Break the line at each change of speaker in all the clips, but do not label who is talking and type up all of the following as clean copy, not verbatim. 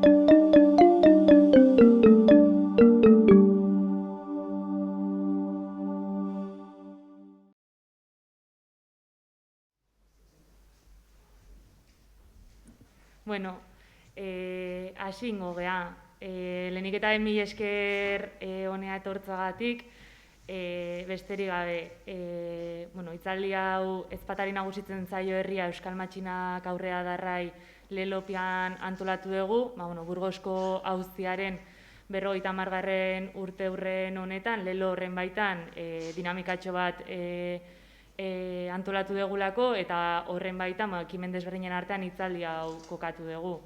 Bueno, hasi ingo gea. Lehenik eta mila esker honea etortzagatik, besterik gabe, hitzaldi hau ezpatari nagusitzen zaio herria Euskal Matxinak aurrea darrai Lelopian antolatu dugu, Burgosko auziaren 50. urteurren honetan, Lelo horren baitan dinamikatxo bat antolatu dugulako, eta horren baita ekimen desberdinen artean hitzaldi hau kokatu dugu.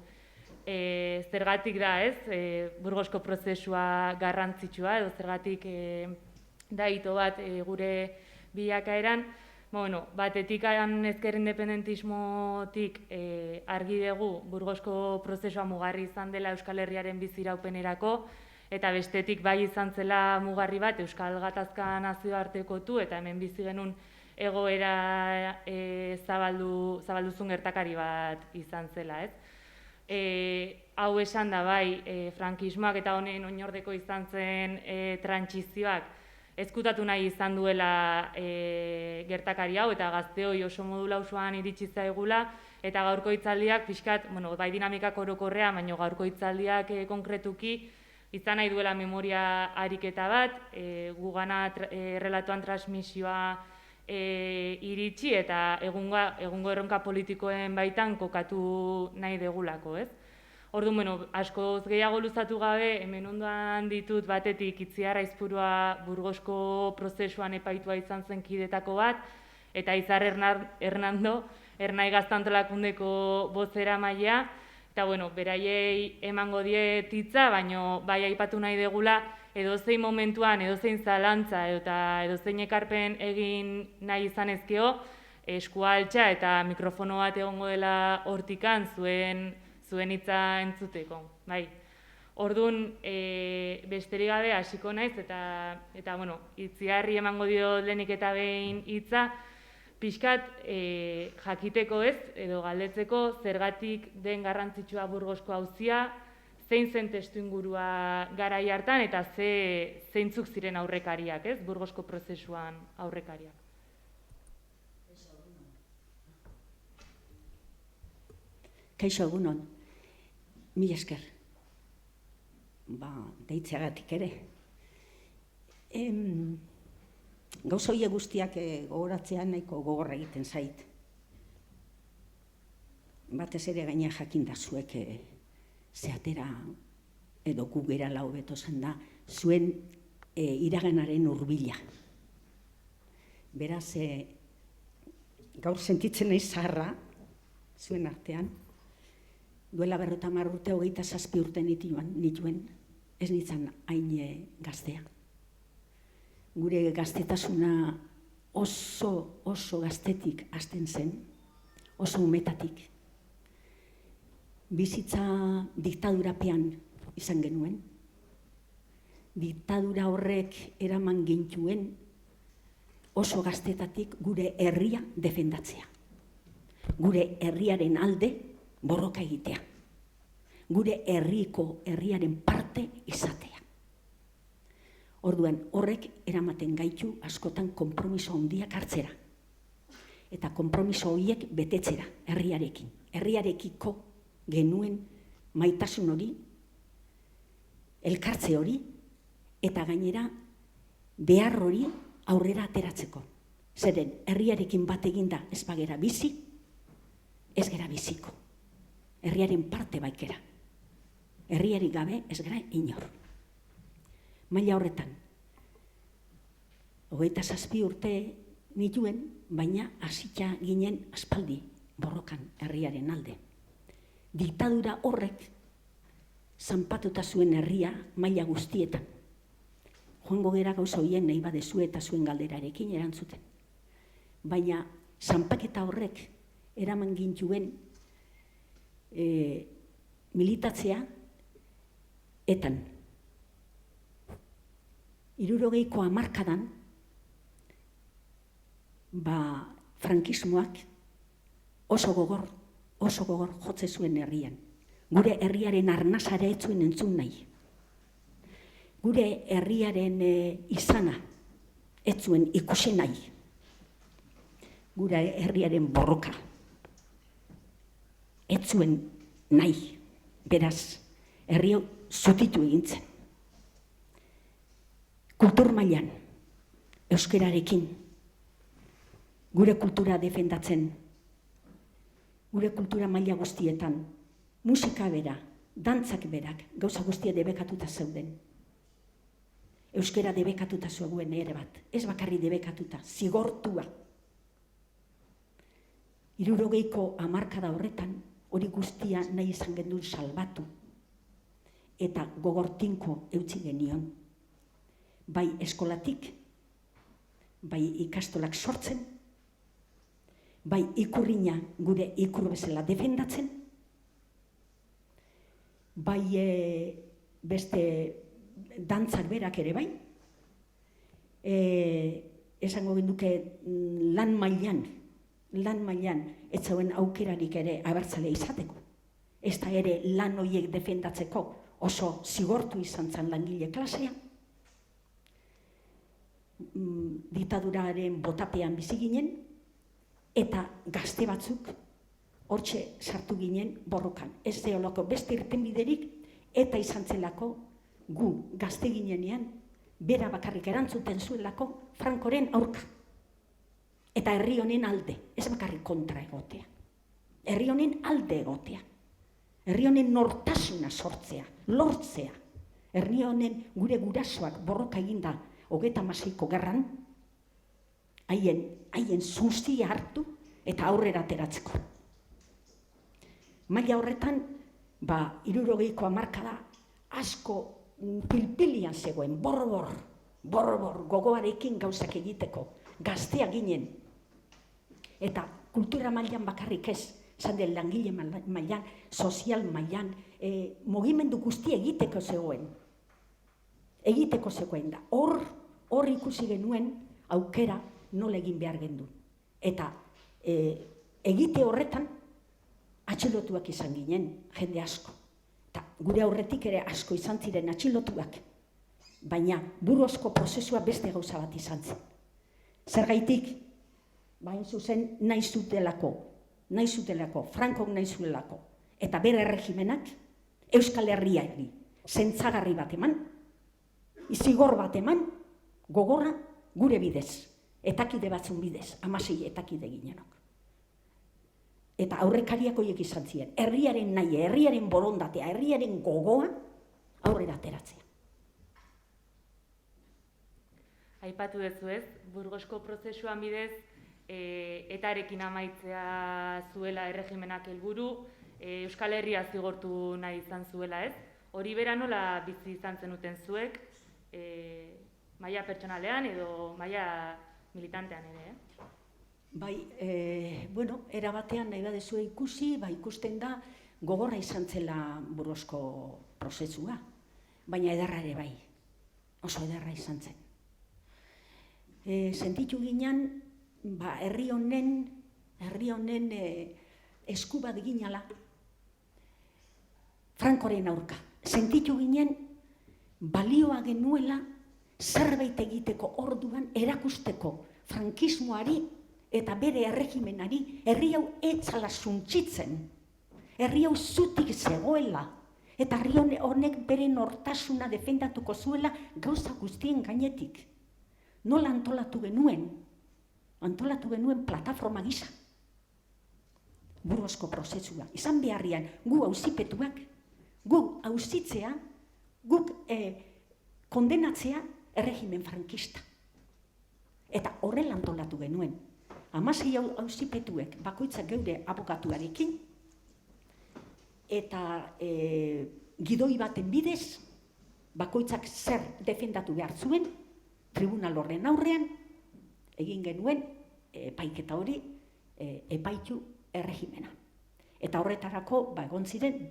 Zergatik da, Burgosko prozesua garrantzitsua, edo zergatik da hito bat gure bilakaeran. Batetik ezker independentismotik argi dugu Burgosko prozesua mugarri izan dela Euskal Herriaren biziraupenerako, eta bestetik bai izan zela mugarri bat Euskal Gatazka nazioartekotu eta hemen bizi genuen egoera zabalduzun gertakari bat izan zela, Hau esan da bai, frankismoak eta honen oinordeko izan zen trantsizioak ezkutatu nahi izan duela gertakari hau, eta gazteoi oso modu lausoan iritsi zaigula, eta gaurko hitzaldiak pixkat, bai dinamikak orokorrea, baina gaurko hitzaldiak konkretuki izan nahi duela memoria ariketa bat, gugana errelatoan transmisioa iritsi eta egungo erronka politikoen baitan kokatu nahi degulako, Orduan, askoz gehiago luzatu gabe, hemen ondoan ditut batetik Itziar Aizpurua Burgosko prozesuan epaitua izan zen kidetako bat, eta Izar Hernando, Ernai Gaztantolakundeko bozeramailea, eta beraiei emango diet hitza, baina bai aipatu nahi degula, edozein momentuan, edozein zalantza eta edozein ekarpen egin nahi izan ezkeo, eskua altxa eta mikrofono bat egongo dela hortikan zuen hitza entzuteko. Orduan, besterik gabe hasiko naiz, eta Itziarri emango dio lehenik eta behin hitza, pixkat jakiteko edo galdetzeko zergatik den garrantzitsua Burgosko auzia, zein zen testuingurua garai hartan eta zeintzuk ziren aurrekariak, Burgosko prozesuan aurrekariak.
Kaixo egunon, mila esker. Deitzeagatik ere. Gauza horiek guztiak gogoratzean nahiko gogorra egiten zait. Batez ere gaina jakinda zuek zeatera edo gugera lau beto zen da, zuen iraganaren hurbila. Beraz, gaur sentitzen nahi zaharra, zuen artean, duela 50 urte, 27 urte nituen, ez nintzen hain gaztea. Gure gaztetasuna oso gaztetik hasten zen, oso umetatik. Bizitza diktadurapean izan genuen. Diktadura horrek eraman gintuen oso gaztetatik gure herria defendatzea. Gure herriaren alde borroka egitea. Gure herriaren parte izatea. Orduan, horrek eramaten gaitu askotan konpromiso handiak hartzera. Eta konpromiso horiek betetzera herriarekin. Herriarekiko genuen maitasun hori, elkartze hori, eta gainera behar hori aurrera ateratzeko. Zeren, herriarekin bat eginda ez bagera bizi, ez gera biziko. Herriaren parte baikera. Herriarik gabe ez gara inor. Maila horretan, 27 urte nituen, baina hasita ginen aspaldi borrokan herriaren alde. Diktadura horrek zanpatuta zuen herria maila guztietan. Joango gera gauza horien nahi badezu eta zuen galderarekin erantzuten. Baina zanpaketa horrek eraman gintuen militatzea etan. 60ko hamarkadan frankismoak oso gogor jotze zuen herrian. Gure herriaren arnasara ez zuen entzun nahi. Gure herriaren izana ez zuen ikusi nahi. Gure herriaren borroka ez zuen nahi. Beraz, herri zutitu egin zen. Kultur mailan, euskerarekin, gure kultura defendatzen, gure kultura maila guztietan, musika bera, dantzak berak, gauza guztia debekatuta zeuden. Euskera debekatuta zegoen ere bat, ez bakarri debekatuta, zigortua. 60ko hamarkada horretan, hori guztia nahi izan gendun salbatu, eta gogortinko eutsi genion. Bai eskolatik, bai ikastolak sortzen, bai ikurrina gure ikur bezala defendatzen, bai beste dantzak berak ere bai, esango genduke lan mailan ez zauen aukerarik ere abertzale izateko. Ez da ere lan horiek defendatzeko oso zigortu izan zen langile klasea. Ditaduraren botapean bizi ginen, eta gazte batzuk hortxe sartu ginen borrokan. Ez zeolako beste irtenbiderik, eta izan zelako gu gazte ginenean, bera bakarrik erantzuten zuelako Frankoren aurka. Eta herri honen alde, ez bakarrik kontra egotea. Herri honen alde egotea. Herri honen nortasuna sortzea, lortzea. Herri honen gure gurasoak borroka eginda 36ko gerran, haien zuzia hartu eta aurrera ateratzeko. Maila horretan, 60ko hamarkada asko pilpilian zegoen, borbor, gogoarekin gauzak egiteko, gaztea ginen. Eta kultura mailan bakarrik ez, esan den langile mailan, sozial mailan, mugimendu guztia egiteko zegoen da. Hor ikusi genuen aukera nola egin behar gendu. Eta egite horretan atxilotuak izan ginen, jende asko. Eta gure aurretik ere asko izan ziren atxilotuak. Baina buruzko prozesua beste gauza bat izan zen. Zergaitik, bain zuzen nahi zutelako, Frankok nahi zuelako. Eta bere erregimenak Euskal Herriari zentzagarri bat eman, izigor bat eman, gogorra gure bidez, etakide batzun bidez, 16 etakide ginenok. Eta aurrekariak horiek izan ziren, herriaren nahi, herriaren borondatea, herriaren gogoa aurrera ateratzea.
Aipatu dezu ez, Burgosko prozesuan bidez, etarekin amaitzea zuela erregimenak helburu, Euskal Herria zigortu nahi izan zuela ez. Hori bera nola bizi izan zenuten zuek, maila pertsonalean edo maila militantean ere,
Bai, erabatean nahi badezue ikusi, ikusten da gogorra izan zela Burgosko prozesua, baina ederra ere bai, oso ederra izan zen. Sentitu ginen, herri honen esku bat ginala, Frankoren aurka. Sentitu ginen, balioa genuela zerbait egiteko orduan erakusteko frankismoari eta bere erregimenari herri hau etzala suntzitzen, herri hau zutik zegoela, eta herri honek bere nortasuna defendatuko zuela gauza guztien gainetik. Nola antolatu genuen? Antolatu genuen plataforma gisa. Burgosko prozesua. Izan beharrian gu auzipetuak, gu auzitzea, guk kondenatzea erregimen frankista. Eta horrela antolatu genuen. 16 auzipetuek bakoitzak geure abokatuarekin, eta gidoi baten bidez, bakoitzak zer defendatu behar zuen, tribunal horren aurrean, egin genuen epaiketa hori epaitu erregimena. Eta horretarako egon ziren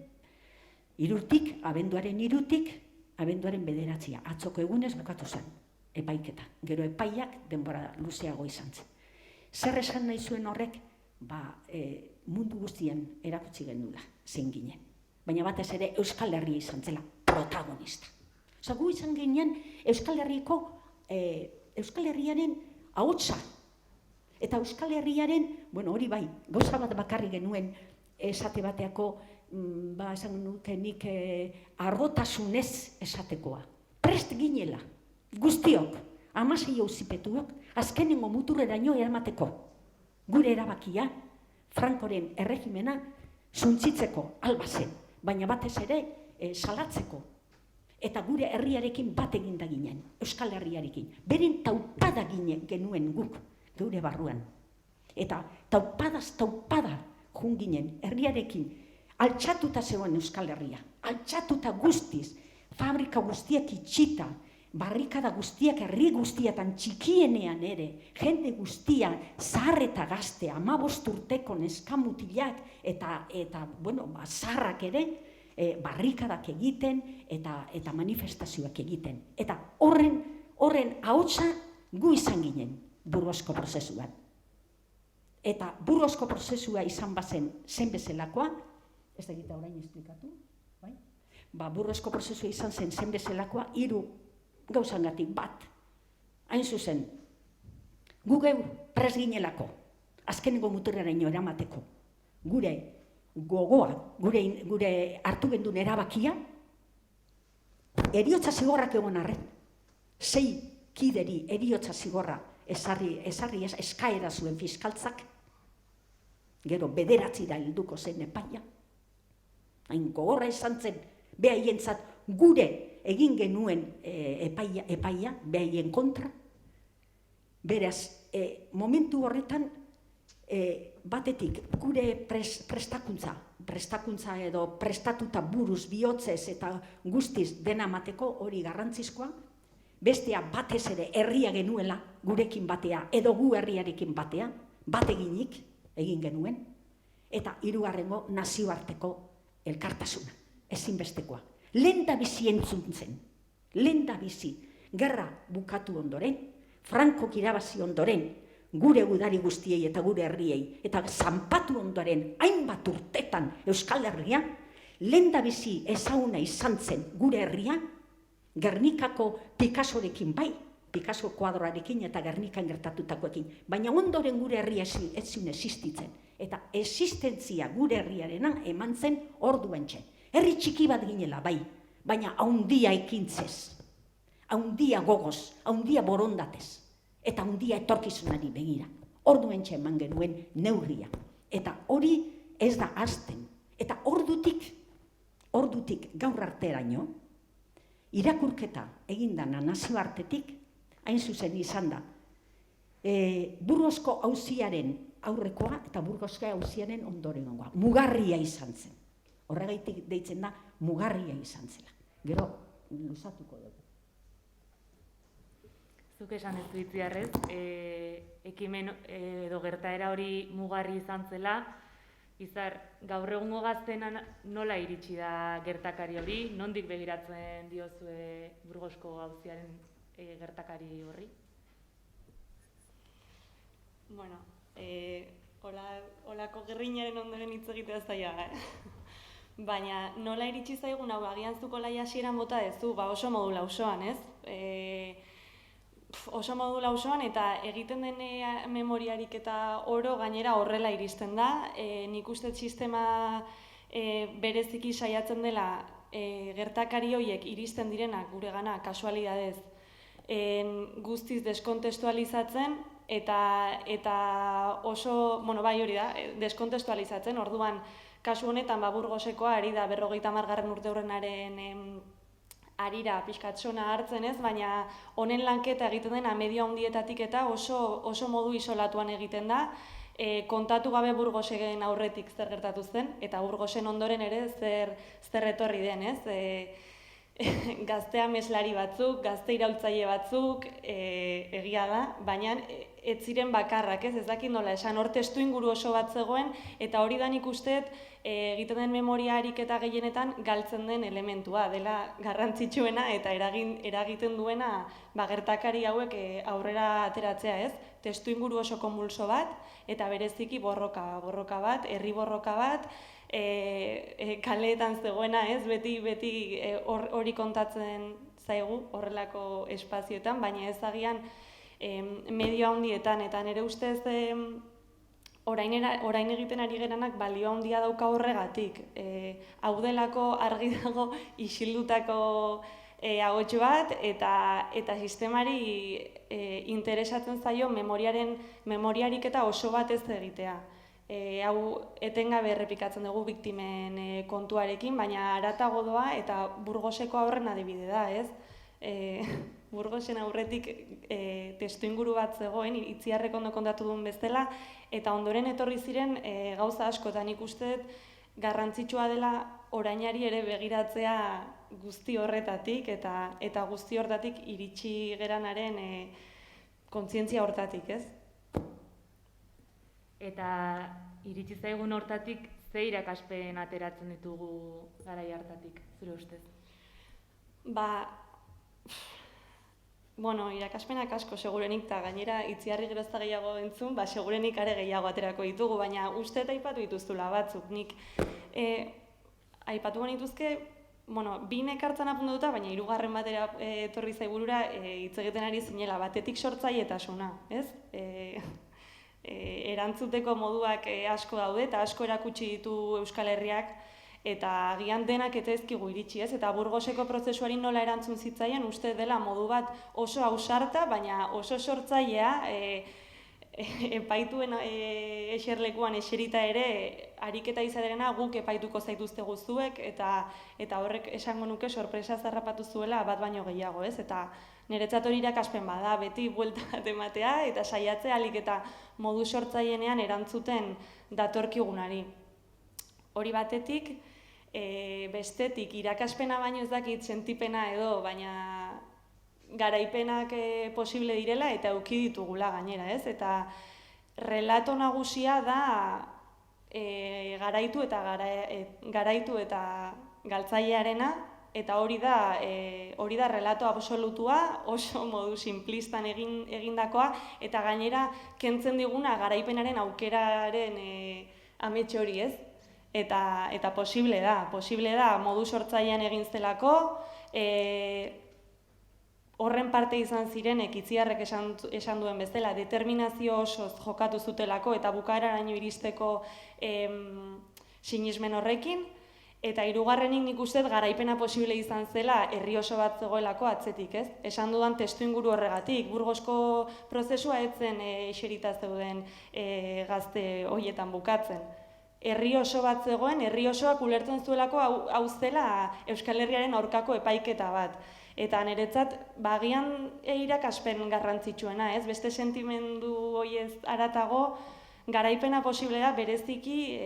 abenduaren 3, abenduaren 9, atzoko egunez bukatu zen epaiketa. Gero epaiak denbora luzeago izan zen. Zer esan nahi zuen horrek, mundu guztien erakutsi genuela, zein ginen. baina batez ere Euskal Herria izan zela protagonista. Osa, gu izan ginen Euskal Herriaren ahotsa. Eta Euskal Herriaren, bueno, hori bai, gauza bat bakarri genuen esate bateako, esan nuke nik argotasunez esatekoa. Prest ginela, guztiok, 16 auzipetuok, azkenengo muturreraino eramateko. Gure erabakia, Frankoren erregimena suntzitzeko albazen, baina batez ere salatzeko. Eta gure herriarekin bat eginda ginen, Euskal Herriarekin. Beren taupada genuen guk, geure barruan. Eta taupadaz taupada jun ginen, herriarekin, altxatuta zegoen Euskal Herria. Altxatuta guztiz, fabrika guztiak itxita, barrikada guztiak herri guztietan txikienean ere, jende guztia, zahar eta gazte, 15 urteko neskamutilak eta zaharrak ere, barrikadak egiten eta manifestazioak egiten. Eta horren ahotsa gu izan ginen Burgosko prozesuan. Eta Burgosko prozesua izan bazen zen bezalakoa, ez da egita orain esplikatu, bai? Burgosko prozesua izan zen bezalakoa, 3 gauzangatik bat. Hain zuzen, gu geu prest ginelako, azkenengo muturreraino eramateko, gure gogoa, gure hartu gendun erabakia, eriotza zigorrak egon arren, 6 kideri eriotza zigorra eskaera zuen fiskaltzak, gero 9 helduko zen epaia, hain gogorra izan zen, behaientzat gure egin genuen epaia, behaien kontra, beraz, momentu horretan, batetik gure prestakuntza edo prestatuta buruz bihotzez eta guztiz dena mateko hori garrantzizkoa, bestea batez ere herria genuela gurekin batea edo gu herriarekin batea, bat eginik egin genuen, eta 3. nazioarteko elkartasuna, ezinbestekoa. Lehendabizi entzun zen, lehendabizi gerra bukatu ondoren, Frankok irabazi ondoren, gure gudari guztiei eta gure herriei, eta zanpatu ondoren hainbat urtetan Euskal Herria, lehendabizi ezaguna izan zen gure herria, Gernikako Picassorekin bai, Picasso kuadroarekin eta Gernikan gertatutakoekin, baina ondoren gure herria ez zuen existitzen, eta existentzia gure herriarena eman zen orduentxe. Herri txiki bat ginela bai, baina haundia ekintzez, haundia gogoz, haundia borondatez, eta haundia etorkizunari begira. Orduentxe eman genuen neurria. Eta hori ez da hasten. Eta ordutik gaur arteraino, irakurketa egindana nazioartetik, hain zuzen izan da, Burgosko auziaren aurrekoa eta Burgosko auziaren ondorengoa. Mugarria izan zen. Horregaitik deitzen da, mugarria izan zela. Gero, luzatuko dugu.
Zuk esan ez duitziarrez, ekimen edo gertaera hori mugarri izan zela, izar, gaur egungo gaztena nola iritsi da gertakari hori, nondik begiratzen diozue Burgosko auziaren gertakari horri?
Bueno, holako gerrinaren ondoren hitz egitea zaila, Baina nola iritsi zaigun hau agian zuko lai hasieran bota dezu, oso modu lausoan, ez? Oso modu lausoan eta egiten den memoriarik eta oro gainera horrela iristen da. Nik uste sistema bereziki saiatzen dela gertakari horiek iristen direnak guregana kasualidadez guztiz deskontestualizatzen eta oso, bai hori da, deskontestualizatzen, orduan kasu honetan Burgosekoa ari da 50. urteurrenaren arira pixkatsona hartzen ez, baina honen lanketa egiten dena medio handietatik eta oso modu isolatuan egiten da, kontatu gabe Burgosegen aurretik zer gertatu zen, eta Burgosen ondoren ere zer etorri den, ez? Gazte ameslari batzuk, gazte iraultzaile batzuk, egia da, baina ez ziren bakarrak, ez dakit nola esan, hor testuinguru oso bat zegoen, eta hori da nik usteet egiten den memoria ariketa gehienetan galtzen den elementua, dela garrantzitsuena eta eragiten duena gertakari hauek aurrera ateratzea, ez? Testuinguru oso konbulso bat, eta bereziki borroka bat, herri borroka bat, kaleetan zegoena, ez? Beti hori kontatzen zaigu horrelako espazioetan, baina ez agian medio handietan, eta nire ustez orain egiten ari geranak balio handia dauka horregatik. Hau delako argi dago isildutako ahots bat, eta sistemari interesatzen zaio memoriarik eta oso bat ez egitea. Hau etengabe errepikatzen dugu biktimen kontuarekin, baina haratago doa eta Burgoseko horren adibide da, ez? Burgosen aurretik testuinguru bat zegoen, Itziarrek ondo kontatu duen bezala, eta ondoren etorri ziren gauza asko, eta nik uste dut garrantzitsua dela orainari ere begiratzea guzti horretatik, eta guzti horretatik iritsi geranaren kontzientzia horretatik, ez?
Eta iritsi zaigun hortatik, ze irakaspen ateratzen ditugu garai hartatik, zure ustez?
Irakaspenak asko segurenik, eta gainera Itziarri gero ez da gehiago entzun, segurenik are gehiago aterako ditugu, baina uste eta aipatu dituztula batzuk. Nik aipatu genituzke, bi ekartzen apuntuta, baina hirugarren batera etorri zaiburura hitz egiten ari zinela, batetik sortzailetasuna, ez? Erantzuteko moduak asko daude, eta asko erakutsi ditu Euskal Herriak, eta agian denak eta ezkigu iritsi, ez? Eta Burgoseko prozesuari nola erantzun zitzaien, uste dela modu bat oso ausarta, baina oso sortzailea, epaituen eserlekuan eserita ere, ariketa izaterena guk epaituko zaituzte guztuek, eta horrek esango nuke sorpresa zarrapatu zuela bat baino gehiago, ez? Eta niretzat hori irakaspen bada, beti buelta bat ematea, eta saiatzea ahalik eta modu sortzaienean erantzuten datorkigunari. Hori batetik, bestetik irakaspena baino ez dakit sentipena edo, baina garaipenak posible direla eta eduki ditugula gainera, ez? Eta relato nagusia da garaitu eta galtzailearena, eta hori da relato absolutua, oso modu simplistan egindakoa, eta gainera kentzen diguna garaipenaren aukeraren amets hori, ez? Eta posible da modu sortzailean egin zelako, horren parte izan zirenek Itziarrek esan duen bezala, determinazio osoz jokatu zutelako eta bukaeraraino iristeko sinesmen horrekin, eta hirugarrenik nik uste garaipena posible izan zela herri oso bat zegoelako atzetik, ez? Esan dudan testuinguru horregatik, Burgosko prozesua etzen eserita zeuden gazte horietan bukatzen. Herri oso bat zegoen, herri osoak ulertzen zuelako hau zela Euskal Herriaren aurkako epaiketa bat. Eta niretzat, bagian irakaspen garrantzitsuena, ez? Beste sentimendu horiez haratago, garaipena posible da bereziki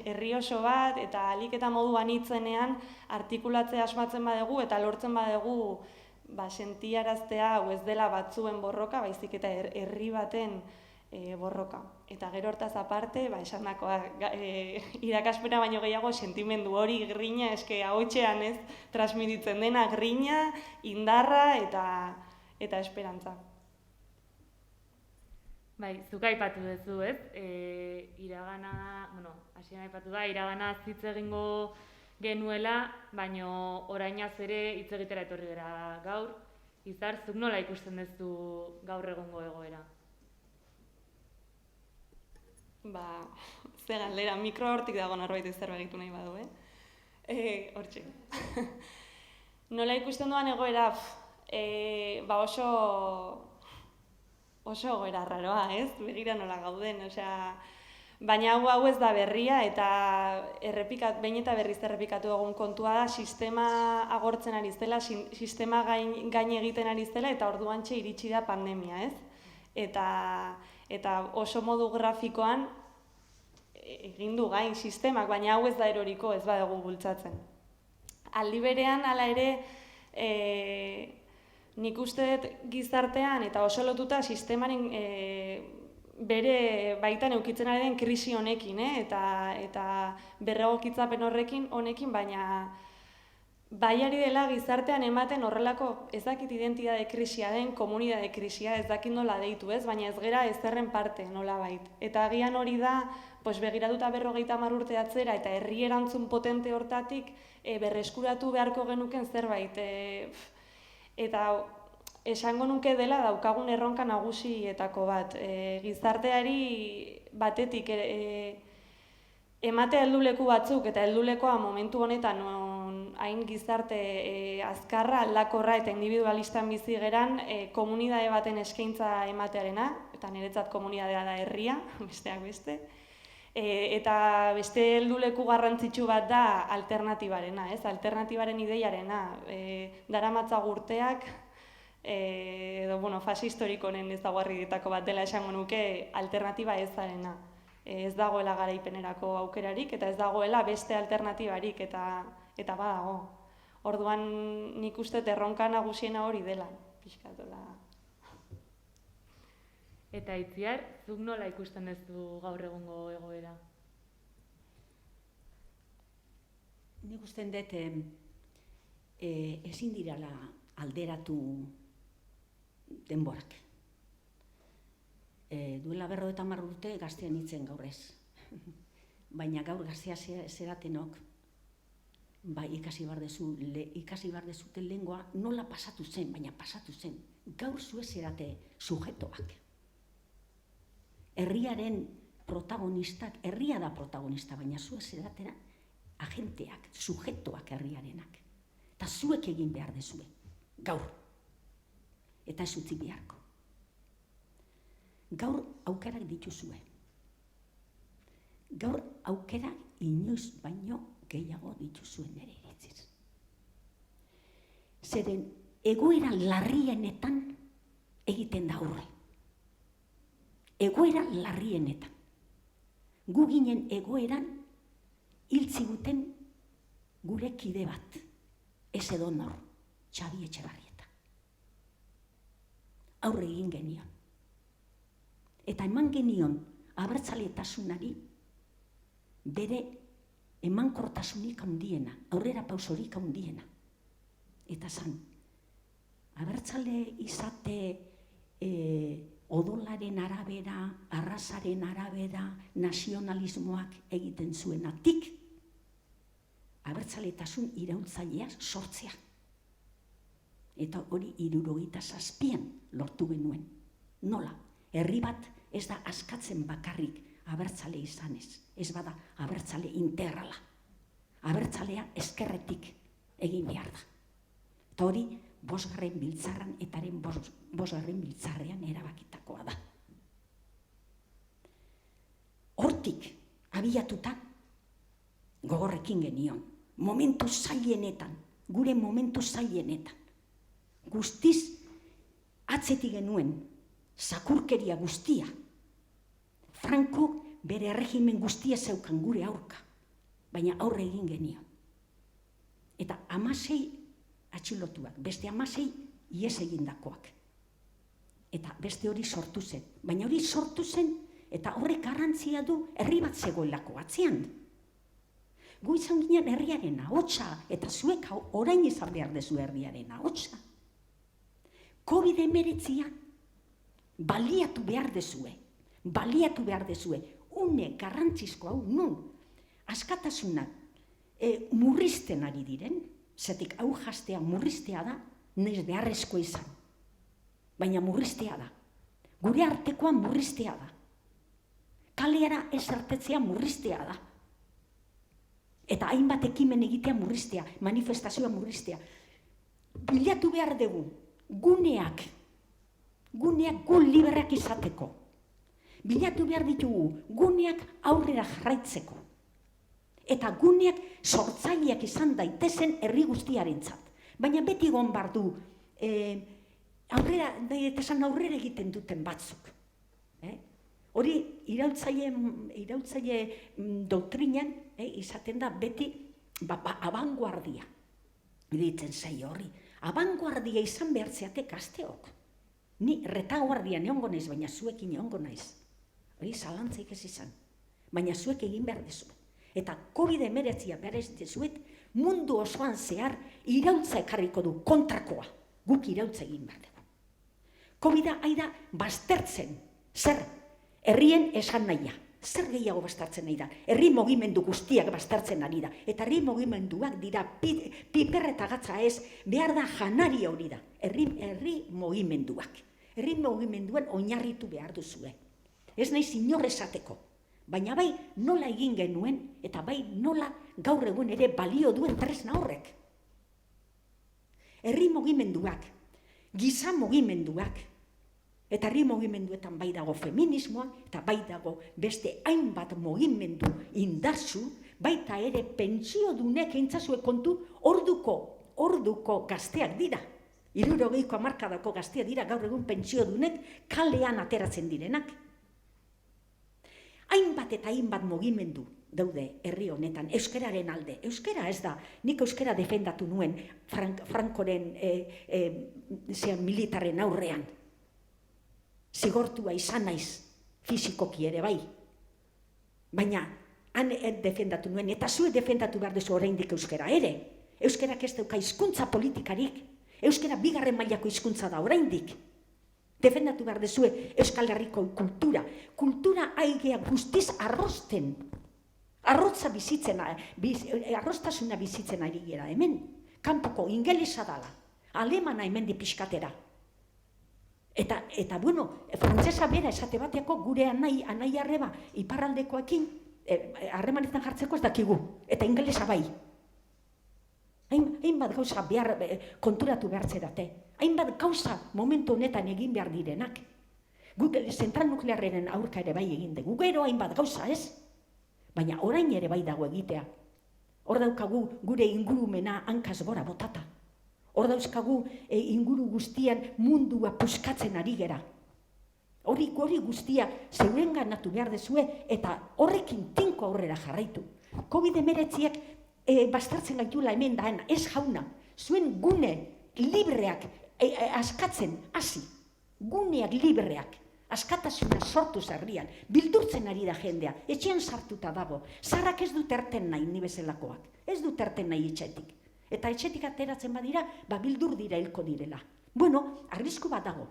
herri oso bat eta ahalik eta modu anitzenean artikulatzea asmatzen badegu eta lortzen badegu sentiaraztea hau ez dela batzuen borroka, baizik eta herri baten borroka. Eta gero hortaz aparte, esandakoa irakaspena baino gehiago sentimendu hori, grina, eske ahotsean ez transmititzen dena, grina, indarra eta esperantza.
Bai, zuk aipatu duzu, ez? Iragana, hasieran aipatu da, iragana hitz egingo genuela, baino orainaz ere hitz egitera etorri gara gaur. Izar, zuk nola ikusten duzu gaur egungo egoera?
Ze galdera, mikro hortik dago norbait zerbait egitu nahi badu, hortxe. Nola ikusten duan egoera, oso egoera raroa, ez? Begira nola gauden, baina hau ez da berria eta behin eta berriz errepikatu egun kontua da, sistema agortzen ari zela, sistema gain egiten ari zela eta orduantxe iritsi da pandemia, ez? Eta oso modu grafikoan egin du gain sistemak, baina hau ez da eroriko, ez badugu bultzatzen. Aldi berean, hala ere, nik uste dut gizartean eta oso lotuta sistemaren bere baitan eukitzen ari den krisi honekin, eta berregokitzapen honekin, baina bai ari dela gizartean ematen horrelako ez dakit identitate krisia den, komunitate krisia, ez dakit nola deitu, ez? Baina ez gera ezerren parte nolabait. Eta agian hori da, begiratuta 50 urte atzera eta herri erantzun potente hortatik berreskuratu beharko genuken zerbait. Eta esango nuke dela daukagun erronka nagusietako bat. Gizarteari batetik ematea helduleku batzuk eta heldulekoa momentu honetan hain gizarte azkarra, aldakorra eta individualistan bizi geran komunitate baten eskaintza ematearena, eta niretzat komunitatea da herria, besteak beste. Eta beste helduleku garrantzitsu bat da alternatibarena, ez? Alternatibaren ideiarena, daramatza urteak, edo, fase historiko honen ezaugarrietako bat dela esango nuke alternatiba ezarena. Ez dagoela garaipenerako aukerarik eta ez dagoela beste alternatibarik eta badago. Orduan nik uste erronka nagusiena hori dela, pixkatola.
Eta Itziar, zuk nola ikusten duzu gaur egungo egoera?
Nik usten dut ezin dirala alderatu denborak. Duela 50 urte gaztean nintzen gaur ez. Baina gaur gaztea zeratenok ikasi behar dezuten lengua nola pasatu zen, baina pasatu zen. Gaur zue zerate sujetoak. Herriaren protagonistak, herria da protagonista, baina zue zeratera agenteak, sujetoak herriarenak. Eta zuek egin behar dezue, gaur. Eta ez utzi beharko. Gaur aukerak dituzue. Gaur aukerak inoiz baino gehiago dituzuen ere iritziz. Zeren egoera larrienetan egiten da aurre. Egoera larrienetan. Gu ginen egoeran hiltziguten gure kide bat. Ez edonor, Txabi Etxebarrieta. Aurre egin genion. Eta eman genion abertzaletasunari bere emankortasunik handiena, aurrera pausorik handiena. Eta zan, abertzale izate odolaren arabera, arrazaren arabera, nazionalismoak egiten zuenatik, abertzaletasun iraultzailea sortzea. Eta hori 77an lortu genuen. Nola? Herri bat ez da askatzen bakarrik abertzale izanez. Ez bada abertzale integrala. Abertzalea ezkerretik egin behar da. Eta hori 5. biltzarran etaren 5. biltzarrean erabakitakoa da. Hortik abiatuta gogorrekin genion. Momentu zailenetan, gure momentu zailenetan. Guztiz atzetik genuen zakurkeria guztia. Franco bere erregimen guztia zeukan gure aurka, baina aurre egin genion. Eta 16 atxilotuak, beste 16 ihes egindakoak. Eta beste hori sortu zen. Baina hori sortu zen, eta horrek garrantzia du herri bat zegoelako atzean. Gu izan ginen herriaren ahotsa, eta zuek orain izan behar dezu herriaren ahotsa. COVID-19 baliatu behar dezue. Une garrantzizko hau nun, askatasunak murrizten ari diren, zetik hau jastea murriztea da, naiz beharrezko izan. Baina murriztea da. Gure artekoa murriztea da. Kaleara ez ertetzea murriztea da. Eta hainbat ekimen egitea murriztea, manifestazioa murriztea. Bilatu behar dugu, guneak gu liberak izateko. Bilatu behar ditugu, guneak aurrera jarraitzeko. Eta guneak sortzaileak izan daitezen herri guztiarentzat. Baina beti egon behar du, aurrera egiten duten batzuk. Hori iraultzaile doktrinan izaten da beti abanguardia. Ditzen zaio horri, abanguardia izan behar zeatek asteok. Ni retaguardian egongo naiz, baina zuekin egongo naiz. Hori zalantzaik ez izan. Baina zuek egin behar dezu. Eta COVID-19 behar ez dezuet Mundu osoan zehar iraultza ekarriko du, kontrakoa. Guk iraultza egin behar dugu. COVID-a aida baztertzen. Zer? Herrien esan nahia. Zer gehiago baztertzen nahi da? Herri mugimendu guztiak baztertzen ari da. Eta herri mugimenduak dira piper eta gatza ez, behar da janari hori da. Herri mugimenduak. Herri mugimenduan oinarritu behar duzue. Ez nahi inor esateko. Baina bai nola egin genuen eta bai nola gaur egun ere balio duen tresna horrek. Herri mugimenduak, giza mugimenduak, eta herri mugimenduetan bai dago feminismoa, eta bai dago beste hainbat mugimendu indartsu, baita ere pentsiodunek eintzazue kontu orduko gazteak dira. 60ko hamarkadako gazteak dira gaur egun pentsiodunek kalean ateratzen direnak. Hainbat eta hainbat mugimendu daude herri honetan, euskararen alde. Euskara ez da, nik euskara defendatu nuen Frankoren militarren aurrean. Zigortua izan naiz, fizikoki ere bai. Baina, han defendatu nuen, eta zue defendatu behar duzu oraindik euskara ere. Euskarak ez dauka hizkuntza politikarik, euskara bigarren mailako hizkuntza da oraindik. Defendatu behar duzue Euskal Herriko kultura. Kultura aigea guztiz arrosten. Arrotza bizitzen, arrostasuna bizitzen ari gera hemen. Kanpoko ingelesa dala, alemana hemen di pixkatera. Eta bueno, frantsesa bera esate bateako gure anai arreba iparraldekoekin harremanetan jartzeko ez dakigu. Eta ingelesa bai. Hainbat gauza konturatu behar zerate. Hainbat gauza momentu honetan egin behar direnak. Guk zentral nuklearren aurka ere bai egin dugu. Gero hainbat gauza ez. Baina orain ere bai dago egitea. Hor daukagu gure ingurumena hankaz gora botata. Hor dauzkagu inguru guztian mundua puskatzen ari gera. Hori guztia zeuren ganatu behar dezue eta horrekin tinko aurrera jarraitu. COVID-19 bastartzen gaitula hemen daen, ez jauna, zuen gune libreak askatzen hasi. Guneak libreak. Askatasuna sortu herrian, bildurtzen ari da jendea, etxean sartuta dago. Zarrak ez dut erten nahi ni bezalakoak, ez dut erten nahi etxetik. Eta etxetik ateratzen badira, bildur dira hilko direla. Bueno, arrisku bat dago.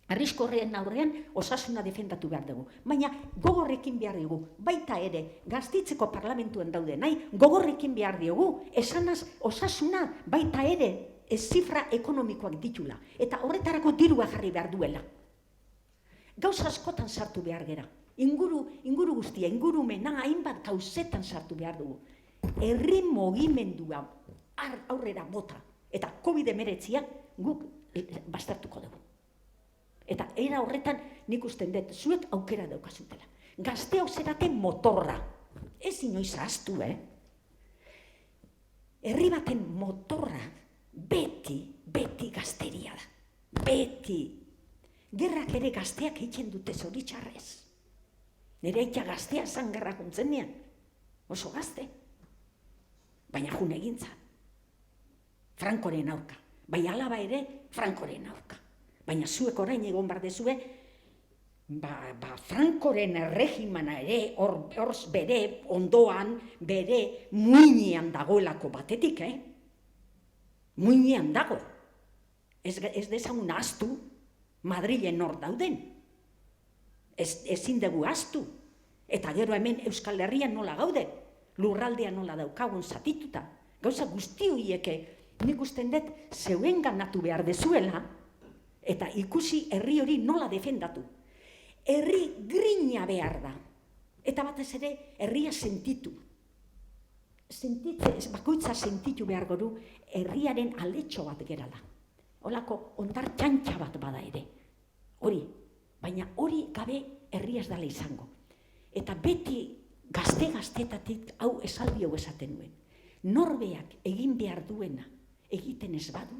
Arrisku horren aurrean osasuna defendatu behar dugu. Baina gogorrekin behar dugu, baita ere, Gastitzeko parlamentuen daude nahi, gogorrekin behar dugu, esanaz osasuna baita ere zifra ekonomikoak ditula. Eta horretarako dirua jarri behar duela. Gauza askotan sartu behar gera. Inguru guztia, ingurumena hainbat gauzetan sartu behar dugu. Herri mugimendua aurrera bota. Eta COVID-19 guk baztertuko dugu. Eta era horretan nik usten dut, zuek aukera daukazutela. Gazteok zerate motorra. Ez inoiz ahaztu, Herri baten motorra beti gazteria da. Beti. Gerrak ere gazteak egiten dute zoritxarrez. Nire aita gaztea zan gerrak untzenean. Oso gazte. Baina june egintza. Frankoren aurka. Bai alaba ere Frankoren aurka. Baina zuek orain egon behar dezue, Frankoren erregimana ere, hor bere ondoan, bere muinean dagoelako batetik, Muinean dago. Ez dezagun ahaztu, Madrilen hor dauden. Ezin dugu ahaztu. Eta gero hemen Euskal Herrian nola gaude, lurraldean nola daukagun zatituta. Gauza guzti horieke, nik usten dut zeuen ganatu behar dezuela, eta ikusi herri hori nola defendatu. Herri grina behar da. Eta batez ere, herria sentitu. Bakoitza sentitu behar goru, herriaren aletxo bat gerala. Holako ondar txantxa bat bada ere. Hori, baina hori gabe herri ez dala izango. Eta beti gazte-gaztetatik hau esaldi hau esaten nuen. Norbeak egin behar duena egiten ez badu,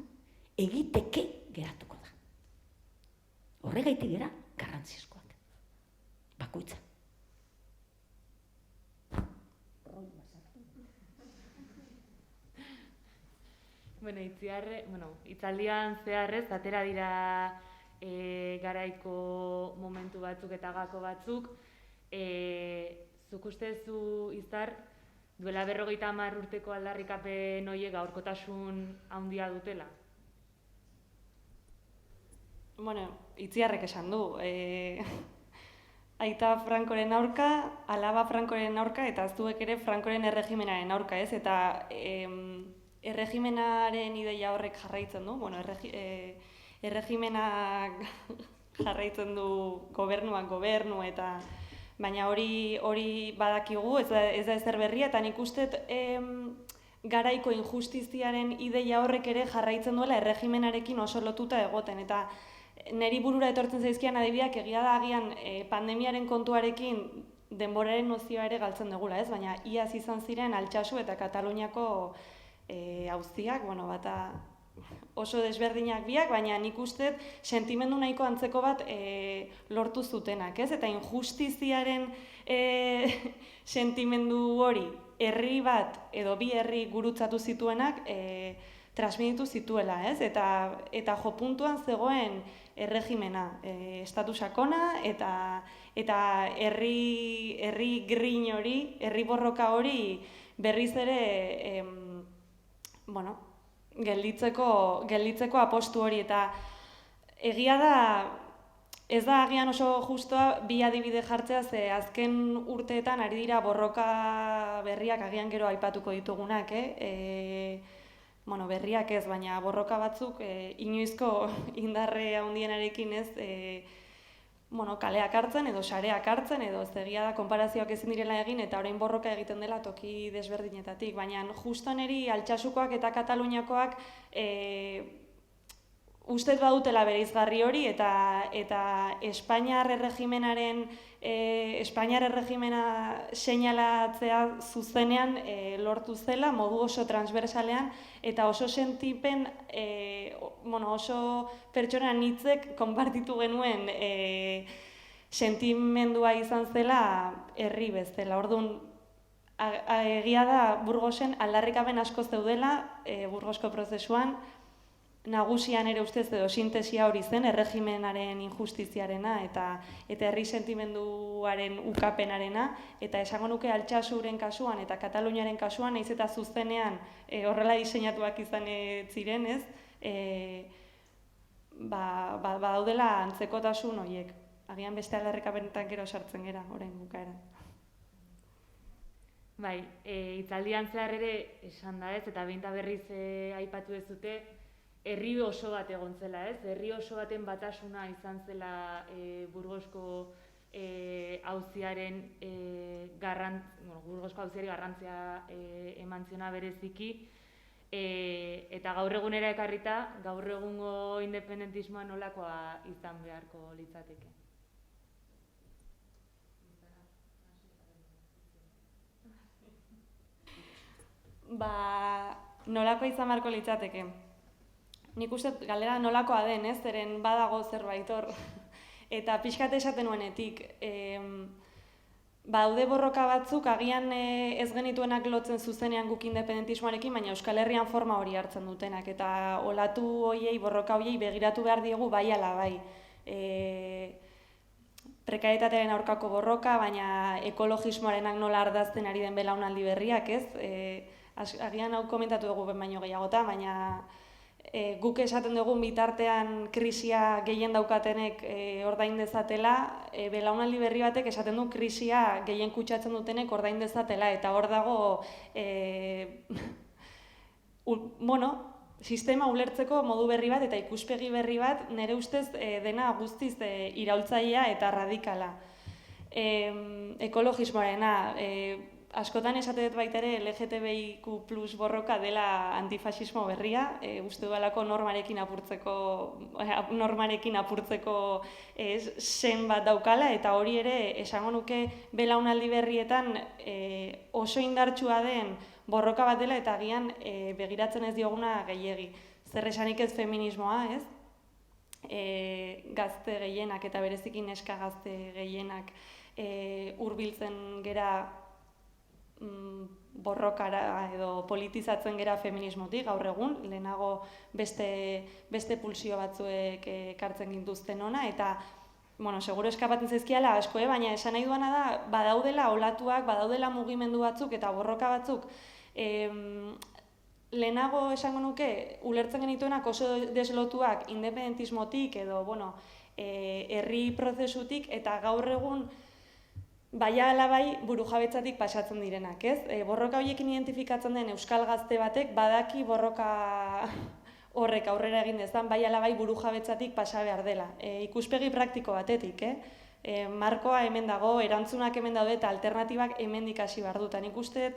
egiteke geratuko da. Horregaitik gera garrantzizkoak. Bakoitza.
Itzaldian zeharrez, atera dira garaiko momentu batzuk eta gako batzuk. Zuk ustezu Izar, duela 50 urteko aldarrikapen horiek gaurkotasun handia dutela?
Bueno, Itziarrek esan du. Aita Frankoren aurka, alaba Frankoren aurka, eta aztuek ere Frankoren erregimenaren aurka, ez? Eta erregimenaren ideia horrek jarraitzen du, bueno, erregimenak jarraitzen du gobernuak gobernu, eta baina hori badakigu, ez da ezer berria, eta nik uste garaiko injustiziaren ideia horrek ere jarraitzen duela erregimenarekin oso lotuta egoten, eta neri burura etortzen zaizkian adibideak egia da agian pandemiaren kontuarekin denboraren nozioa ere galtzen dugula, ez? Baina iaz izan ziren Altsasu eta Kataluniako auziak, bueno, bata oso desberdinak biak, baina nik uste sentimendu nahiko antzeko bat lortu zutenak, ez? Eta injustiziaren sentimendu hori herri bat edo bi herri gurutzatu zituenak transmititu zituela, ez? Eta jo puntuan zegoen erregimena, estatu sakona eta herri grin hori, herri borroka hori berriz ere bueno, gelditzeko apostu hori, eta egia da, ez da agian oso justoa bi adibide jartzea, ze azken urteetan ari dira borroka berriak agian gero aipatuko ditugunak, bueno, berriak ez, baina borroka batzuk inoizko indarre handienarekin ez, bueno, kaleak hartzen edo sareak hartzen edo egia da konparazioak ezin direla egin eta orain borroka egiten dela toki desberdinetatik, baina justo neri Altsasukoak eta Kataluniakoak ustez badutela bereizgarri hori eta Espainiar erregimena seinalatzea zuzenean lortu zela modu oso transversalean eta oso sentipen, oso pertsona anitzek konpartitu genuen sentimendua izan zela herri bezala. Orduan, egia da Burgosen aldarrikapen asko zeudela Burgosko prozesuan, nagusian ere ustez edo sintesia hori zen erregimenaren injustiziarena eta herri sentimenduaren ukapenarena, eta esango nuke Altsasuren kasuan eta Kataluniaren kasuan, nahiz eta zuzenean horrela diseinatuak izan ziren, ez? Badaudela antzekotasun horiek. Agian beste aldarrikapenetan gero sartzen gera, orain bukaeran.
Bai, hitzaldian zehar ere esan da, ez? Eta behin eta berriz aipatu ez dute, herri oso bat egon zela, ez? Herri oso baten batasuna izan zela Burgosko auziaren garrantzia eman ziona bereziki, eta gaur egunera ekarrita, gaur egungo independentismoa nolakoa izan beharko litzateke.
Nolakoa izan beharko litzateke? Nik uste galdera nolakoa den, ez? Zeren badago zerbait hor. Eta pixkat esaten nuenetik, daude borroka batzuk agian ez genituenak lotzen zuzenean guk independentismoarekin, baina Euskal Herrian forma hori hartzen dutenak. Eta olatu hoiei, borroka hoiei begiratu behar diegu bai ala bai. Prekarietatearen aurkako borroka, baina ekologismoarenak nola ardazten ari den belaunaldi berriak, ez? Agian hau komentatu dugu baino gehiagotan, baina guk esaten dugun bitartean krisia gehien daukatenek ordain dezatela, belaunaldi berri batek esaten du krisia gehien kutsatzen dutenek ordain dezatela, eta hor dago sistema ulertzeko modu berri bat eta ikuspegi berri bat nire ustez dena guztiz iraultzailea eta radikala. Ekologismoarena, askotan esatet baita ere LGTBIQ+ borroka dela antifasismo berria, uste dualako normarekin apurtzeko sen bat daukala, eta hori ere esango nuke belaunaldi berrietan oso indartsua den borroka bat dela eta agian begiratzen ez dioguna gehiegi. Zer esanik ez feminismoa, ez? Gazte gehienak eta bereziki neska gazte gehienak hurbiltzen gera borrokara edo politizatzen gera feminismotik gaur egun, lehenago beste pulsio batzuek ekartzen gintuzten ona, eta seguro eskapatzen zaizkiala asko, baina esan nahi duana da, badaudela olatuak, badaudela mugimendu batzuk eta borroka batzuk, lehenago esango nuke, ulertzen genituenak oso deslotuak independentismotik edo, herri prozesutik, eta gaur egun baina alabai burujabetzatik pasatzen direnak, ez? Borroka horiekin identifikatzen den euskal gazte batek badaki borroka horrek aurrera egin dezan, bai alabai burujabetzatik pasa behar dela. Ikuspegi praktiko batetik, markoa hemen dago, erantzunak hemen daude eta alternatibak hemendik hasi behar dut. Nik uste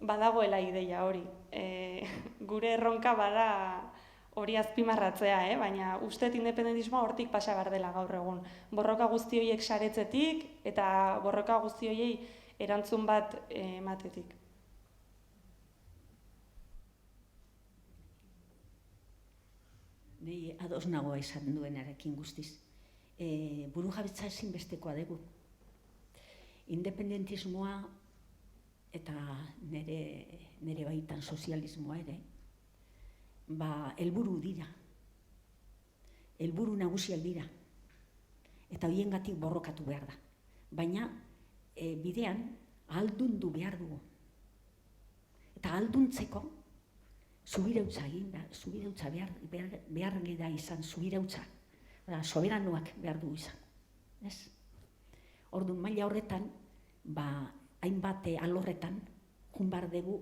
badagoela ideia hori. Gure erronka bada hori azpimarratzea, baina uste independentismoa hortik pasa behar dela gaur egun. Borroka guzti horiek saretzetik eta borroka guzti horiei erantzun bat ematetik.
Nei ados nagoa esan duenarekin guztiz. Burujabetza ezinbestekoa dugu. Independentismoa eta nire baitan sozialismoa ere, helburu dira. Helburu nagusiak dira. Eta horiengatik borrokatu behar da. Baina bidean ahaldundu behar dugu. Eta ahalduntzeko subirautza egin da, subirautza behar da izan, subirautza. Soberanoak behar du izan. Orduan, maila horretan, hainbat alorretan, jun behar dugu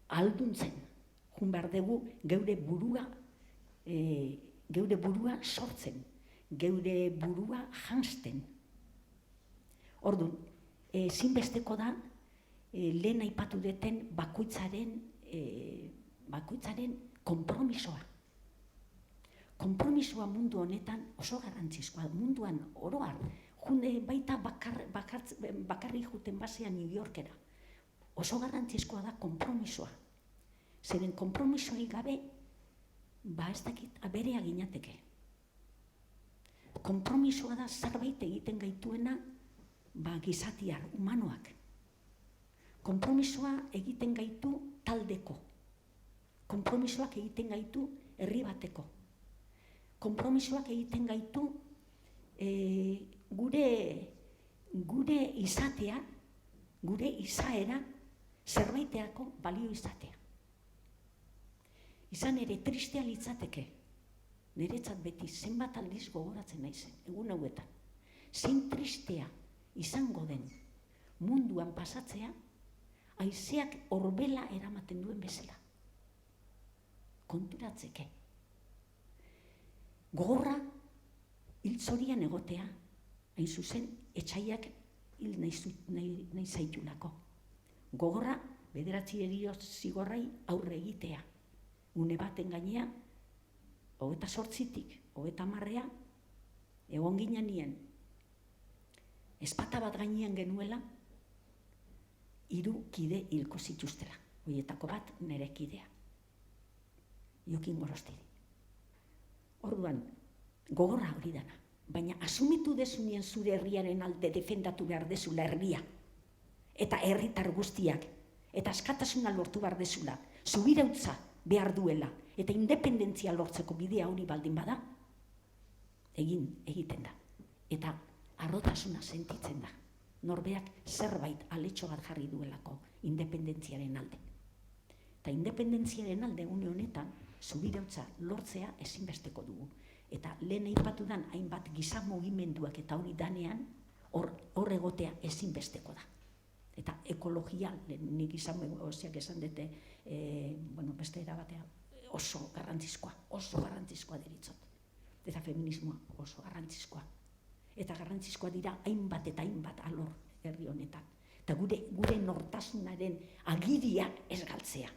ahalduntzen, jun behar dugu geure burua sortzen, geure burua janzten. Orduan, ezinbesteko da, lehen aipatu deten bakoitzaren konpromisoa. Konpromisoa mundu honetan oso garrantzizkoa, munduan oroar, junde baita bakarrik juten basean New Yorkera. Oso garrantzizkoa da konpromisoa. Zeren konpromisoari gabe, ez dakit, aberea ginateke. Konpromisoa da zerbait egiten gaituena gizatiar, humanoak. Konpromisoa egiten gaitu taldeko. Konpromisoak egiten gaitu herri bateko. Konpromisoak egiten gaitu gure izatea, gure izaera zerbaiteako balio izatea. Izan ere tristea litzateke, niretzat beti zenbat aldiz gogoratzen naizen, egun hauetan. Zein tristea izango den munduan pasatzea, haizeak orbela eramaten duen bezala. Konturatzeke. Gogorra hiltzorian egotea, hain zuzen, etxaiak hil nahi zaitulako. Gogorra, 9 erio zigorrai aurre egitea. Une baten gainea, 28tik, 30 egon ginen ezpata bat gainean genuela, 3 kide hilko zituztela. Horietako bat nire kidea. Jokin Gorostidi. Orduan, gogorra hori dana, baina asumitu dezunien zure herriaren alde defendatu behar dezula herria, eta herritar guztiak, eta askatasuna lortu behar dezula, subirautza behar duela, eta independentzia lortzeko bidea hori baldin bada, egiten da. Eta harrotasuna sentitzen da. Norberak zerbait aletxo bat jarri duelako independentziaren alde. Eta independentziaren alde une honetan, subirautza lortzea ezinbesteko dugu. Eta lehen aipatu dan hainbat giza mugimenduak eta hori danean hor egotea ezinbesteko da. Eta ekologia, nik izan oziak esan dute, beste erabatea oso garrantzizkoa deritzot. Eta feminismoa oso garrantzizkoa. Eta garrantzizkoa dira hainbat eta hainbat alor herri honetan. Eta gure nortasunaren agiria ez galtzea.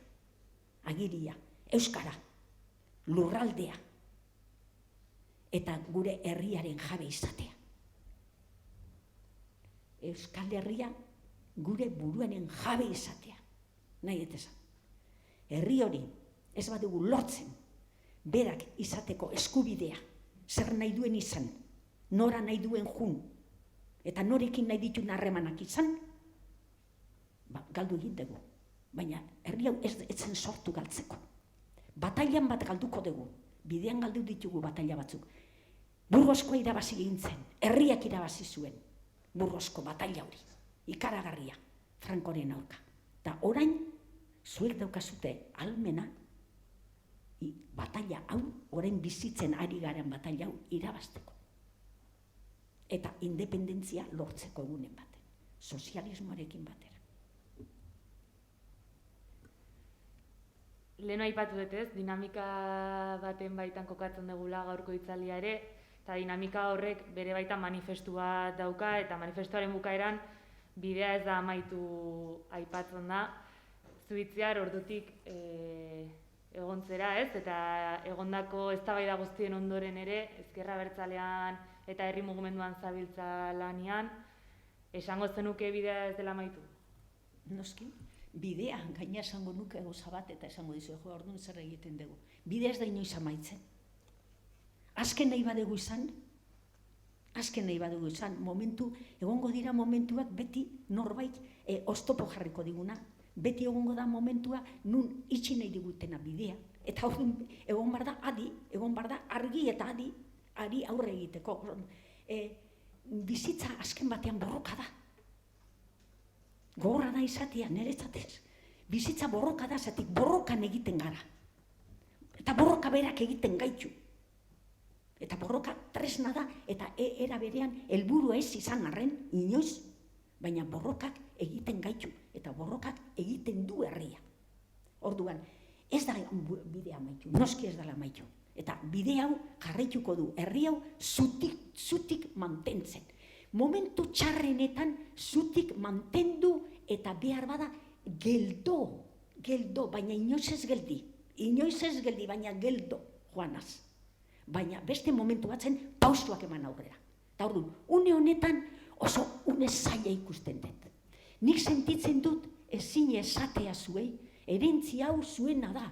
Agiria, euskara, lurraldea, eta gure herriaren jabe izatea. Euskal Herria gure buruaren jabe izatea. Nahi etezan. Herri hori ez badugu lortzen, berak izateko eskubidea, zer nahi duen izan, nora nahi duen jun, eta norekin nahi ditun harremanak izan, galdu egin dugu. Baina herri hau ez zen sortu galtzeko. Batailan bat galduko dugu, bidean galdu ditugu bataila batzuk. Burgoskoa irabazi gintzen, herriak irabazi zuen, Burgosko bataila hori, ikaragarria, Frankoren aurka. Eta orain, zuek daukazute almena, bataila hau, orain bizitzen ari garen bataila hau irabazteko. Eta independentzia lortzeko egunen baten, sozialismoarekin batera.
Lehen aipatu dut ez, dinamika baten baitan kokatzen dugula gaurko hitzaldia ere, eta dinamika horrek bere baitan manifestu bat dauka, eta manifestuaren bukaeran bidea ez da amaitu aipatzen da. Zuitziar ordutik egontzera ez, eta egondako eztabaida guztien ondoren ere, Ezker Abertzalean eta herri mugimenduan zabiltza lanean, esango zenuke bidea ez dela amaitu?
Noski, bidea, gaina esango nuke gauza bat eta esango dizu, orduan zer egiten dugu. Bidea ez da inoiz amaitzen. Azken nahi badugu izan, egongo dira momentuak beti norbait oztopo jarriko diguna, beti egongo da momentua nun itxi nahi digutena bidea, eta egon bar da adi, egon bar da argi eta adi aurre egiteko. Bizitza azken batean borroka da. Gogorra da izatea, niretzatez. Bizitza borroka da, zatik borrokan egiten gara. Eta borroka berak egiten gaitu. Eta borroka tresna da, eta era berean helburua ez izan arren, inoiz, baina borrokak egiten gaitu, eta borrokak egiten du herria. Orduan, ez da bidea amaitu, noski ez dela amaitu. Eta bide hau jarraituko du, herri hau zutik mantentzen. Momentu txarrenetan zutik mantendu eta behar bada geldo, baina inoiz ez geldi, baina geldo, joanaz. Baina beste momentu batzen pausuak eman aurrera. Eta orduan, une honetan oso une zaila ikusten dut. Nik sentitzen dut ezin esatea zuei, erentzi hau zuena da.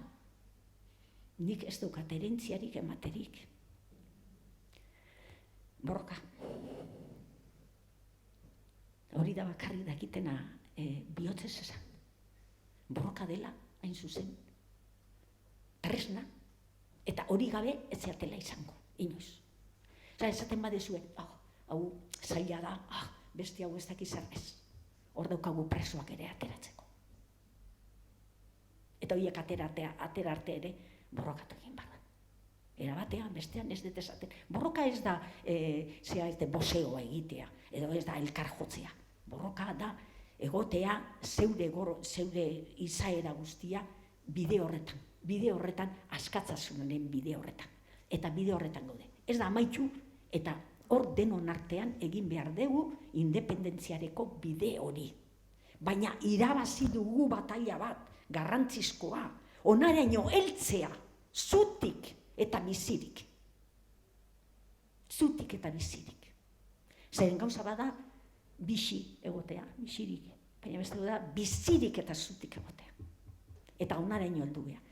Nik ez daukat erentziarik ematerik. Borroka. Hori da bakarrik dakitena bihotzez esan. Borroka dela, hain zuzen. Tresna. Eta hori gabe ez zeatela izango, inoiz. Esaten badezue, hau zaila da, beste hau ez dakizar ez. Hor daukagu presoak ere ateratzeko. Eta horiek atera arte ere borrokatu egin behar da. Era batean, bestean ez dut esaten. Borroka ez da boseoa egitea, edo ez da elkar jotzea. Borroka da egotea zeure izaera guztia bide horretan, askatzasunaren bide horretan. Eta bide horretan gaude. Ez da amaitu, eta hor denon artean egin behar dugu independentziareko bide hori. Baina irabazi dugu bataila bat, garrantzizkoa, onaraino heltzea, zutik eta bizirik. Zutik eta bizirik. Zeren gauza bada, bixi egotea, bizirik. Baina beste da, bizirik eta zutik egotea. Eta onaraino heldu behar.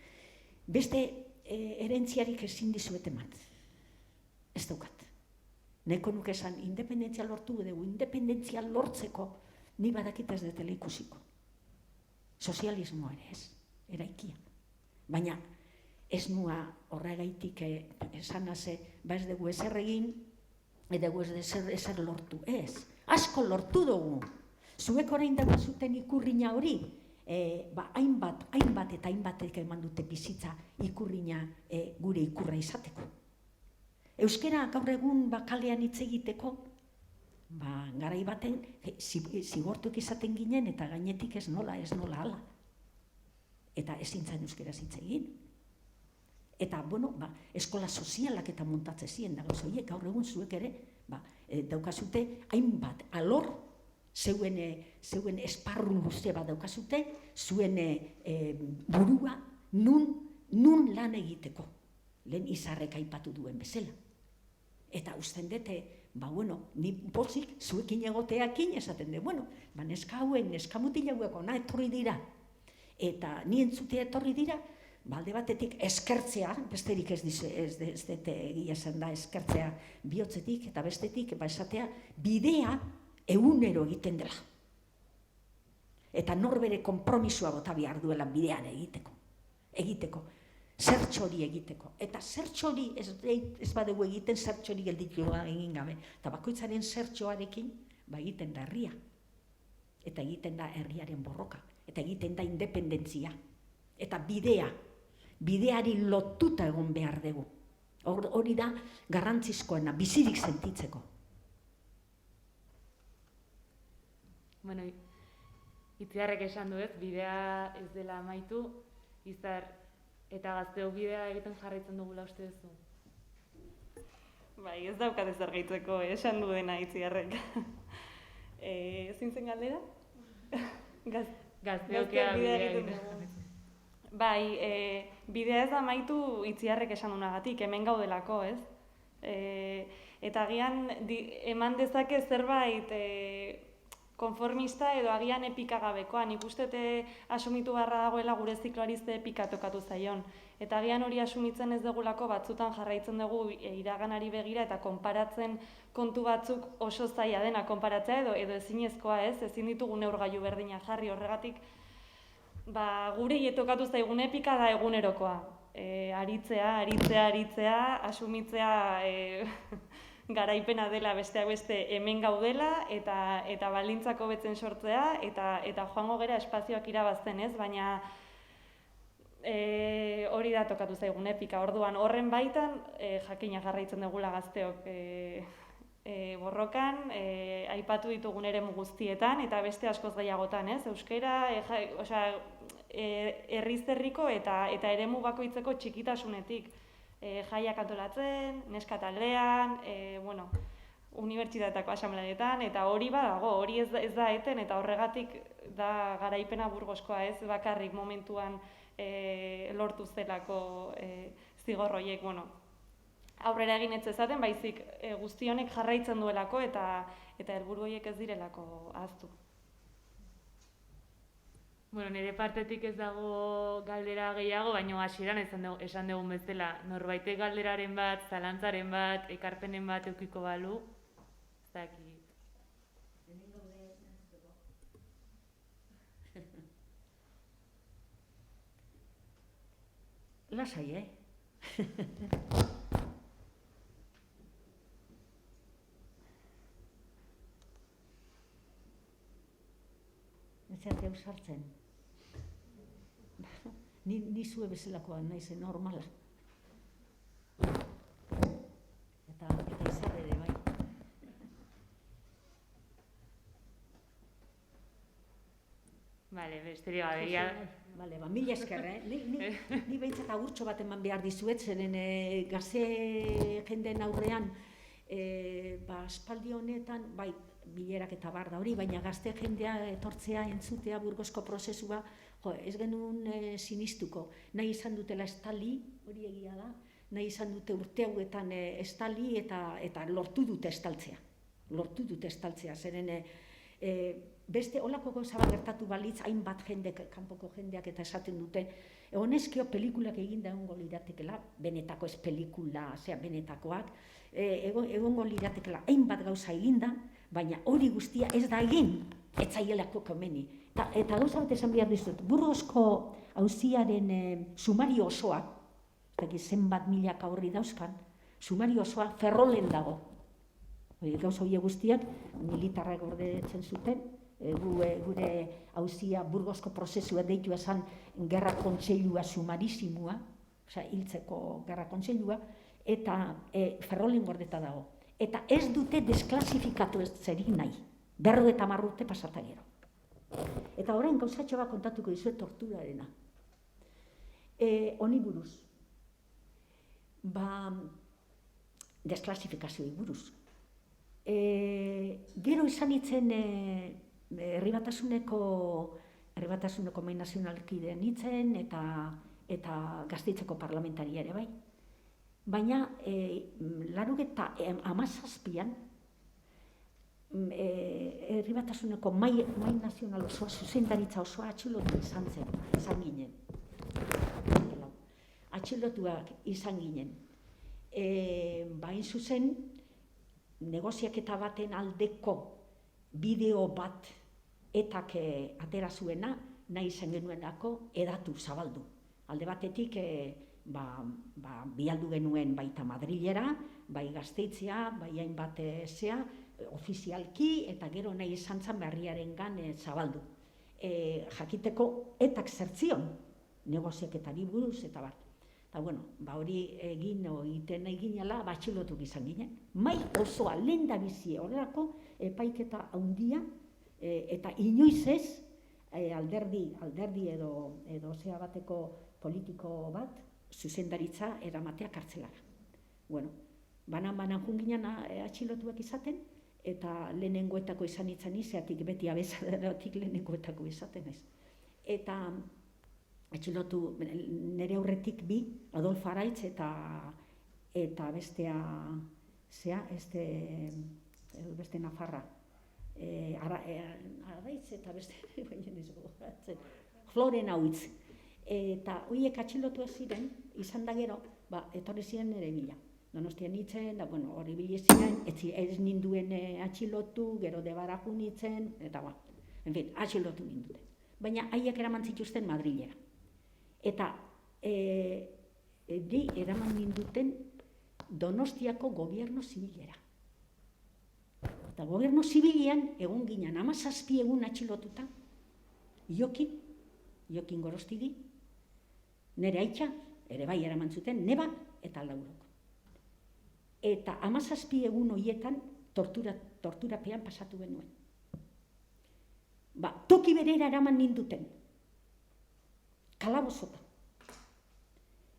Beste erentziarik ezin dizuet eman. Ez daukat. Neko nuke esan, independentzia lortu dugu, independentzia lortzeko, ni badakit ez detela ikusiko. Sozialismoa ere ez, eraikia. Baina ez nua horregaitik esan haze, ez dugu ezer egin, dugu ezer lortu. Ez, asko lortu dugu. Zuek orain dago zuten ikurrina hori, hainbatek eman dute bizitza ikurrina gure ikurra izateko. Euskara gaur egun kalean hitz egiteko, garai baten zigortuk izaten ginen eta gainetik ez nola hala. Eta ezin zen euskaraz hitz egin. Eta, eskola sozialak eta montatzen ziren da gauz horiek, gaur egun zuek ere, daukazute hainbat alor, zeuen esparru luze bat daukazute, zuen burua nun lan egiteko, lehen Izarrek aipatu duen bezala. Eta usten dute, ni pozik zuekin egoteakin esaten dut, neska mutila hauek ona etorri dira, eta ni entzutea etorri dira, alde batetik eskertzea, besterik ez dute egia zen da eskertzea bihotzetik, eta bestetik esatea bidea egunero egiten dela. Eta norbere konpromisua bota behar duela bidean egiteko. zertxo hori egiteko. Eta zertxo hori ez badugu egiten, zertxo hori gelditu egin gabe. Eta bakoitzaren zertxoarekin egiten da herria. Eta egiten da herriaren borroka. Eta egiten da independentzia. Eta bideari lotuta egon behar dugu. Hori da garrantzizkoena, bizirik sentitzeko.
Bueno, Itziarrek esan du ez, bidea ez dela amaitu, Izar eta Gazteok bidea egiten jarraitzen dugula uste duzu?
Bai, ez daukat ezer gehitzeko, esan duena Itziarrek. Ezin zen galdera?
Gazteok bidea egiten dugu.
Bai, bidea ez amaitu Itziarrek esan duenagatik, hemen gaudelako, ez? Eta agian eman dezake zerbait konformista edo agian epikagabekoa. Nik uste asumitu beharra dagoela gure zikloari ze epika tokatu zaion. Eta agian hori asumitzen ez dugulako batzutan jarraitzen dugu iraganari begira eta konparatzen kontu batzuk oso zaila dena konparatzea edo ezinezkoa ez, ezin ditugu neurgailu berdina jarri horregatik. Gure tokatu zaigun epika da egunerokoa. Aritzea, asumitzea garaipena dela besteak beste hemen gaudela eta baldintzako betzen sortzea eta joango gera espazioak irabazten ez, baina hori da tokatu zaigun epika. Orduan horren baitan jakina jarraitzen dugula Gazteok borrokan, aipatu ditugun eremu guztietan eta beste askoz gehiagotan, ez? Euskara, herriz-herriko eta eremu bakoitzeko txikitasunetik. Jaiak antolatzen, neska taldean, unibertsitateako asambleetan, eta hori badago, hori ez da eten, eta horregatik da garaipena Burgoskoa ez, bakarrik momentuan lortu zelako zigor horiek, aurrera egin ez ezaten, baizik guzti honek jarraitzen duelako eta helburu horiek ez direlako ahaztu.
Nire partetik ez dago galdera gehiago, baina hasieran esan dugun bezala, norbaitek galderaren bat, zalantzaren bat, ekarpenen bat edukiko balu, ez dakit.
Lasai, Ez zate ausartzen. Ni zue bezalakoa naizen normala. Eta izar ere, bai.
Bale, besterik gabe.
Bale, mila esker, Ni behintzat agurtxo bat eman behar dizuet, zeren gazte jendeen aurrean, aspaldi honetan, bai, bilerak eta bar da hori, baina gazte jendea etortzea, entzutea, Burgosko prozesua, ez genuen sinistuko. Nahi izan dutela estali, hori egia da, nahi izan dute urte hauetan estali eta lortu dute estaltzea. Zeren beste olako gauza bat gertatu balitz, hainbat kanpoko jendeak eta esaten dute, honezkio pelikulak eginda egongo liratekela, benetako ez pelikula, benetakoak, egongo liratekela hainbat gauza eginda, baina hori guztia ez da egin, ez zaielako komeni. Eta gauza bat esan behar dizut, Burgosko auziaren sumario osoa, zenbat milaka horri dauzkan, sumario osoa Ferrolen dago. Gauza horiek guztiak militarrak gordetzen zuten, gure auzia Burgosko prozesua deitu esan gerra kontseilua sumarizimua, hiltzeko gerra kontseilua, eta Ferrolen gordeta dago. Eta ez dute desklasifikatu ez zerik nahi, 50 urte pasata gero. Eta orain gauzatxo bat kontatuko dizuet torturarena. Honi buruz, desklasifikazioei buruz. Gero izan itzen Herri Batasuneko Mahai Nazionalkideen itzen eta Gasteitzeko parlamentaria ere bai. Baina, 87an, Herri Batasuneko Mahai Nazional osoa, zuzendaritza osoa atxilotu izan ginen. Atxilotuak izan ginen. Bain zuzen, negoziaketa baten aldeko bideo bat etak atera zuena, nahi izan genuenako edatu, zabaldu. Alde batetik bialdu genuen baita Madrilera, bai Gasteitzea, bai hainbat ofizialki, eta gero nahi izan zan berriarengan zabaldu. Jakiteko etak zertzion, negoziaketari buruz eta bar. Eta hori egiten nahi ginela, atxilotu izan ginen. Mai osoa lehen da bizi horrelako epaiketa handia, eta inoiz ez, alderdi edo zea bateko politiko bat, zuzendaritza eramatea kartzelara. Banan junginen atxilotuak izaten, eta lehenengoetako izan zeatik beti abezaderotik lehenengoetako izaten ez. Eta atxilotu nire aurretik bi, Adolf Araitz eta bestea, beste Nafarra. Araitz eta beste, Floren Hauitz. Eta horiek atxilotu ziren, izan da gero, etorri ziren nire bila. Donostian nintzen, hori bilizian, ez ninduen atxilotu, gero debaraju nintzen, eta atxilotu ninduten. Baina haiek eraman zituzten Madrilera. Eta eraman ninduten Donostiako gobierno zibilera. Eta gobierno zibilian egon ginen 17 egun atxilotuta, Jokin Gorostidi, nire aitza, ere bai eraman zuten, Neba eta Laurok. Eta 17 egun horietan torturapean pasatu genuen. Toki berera eraman ninduten, kalabozota.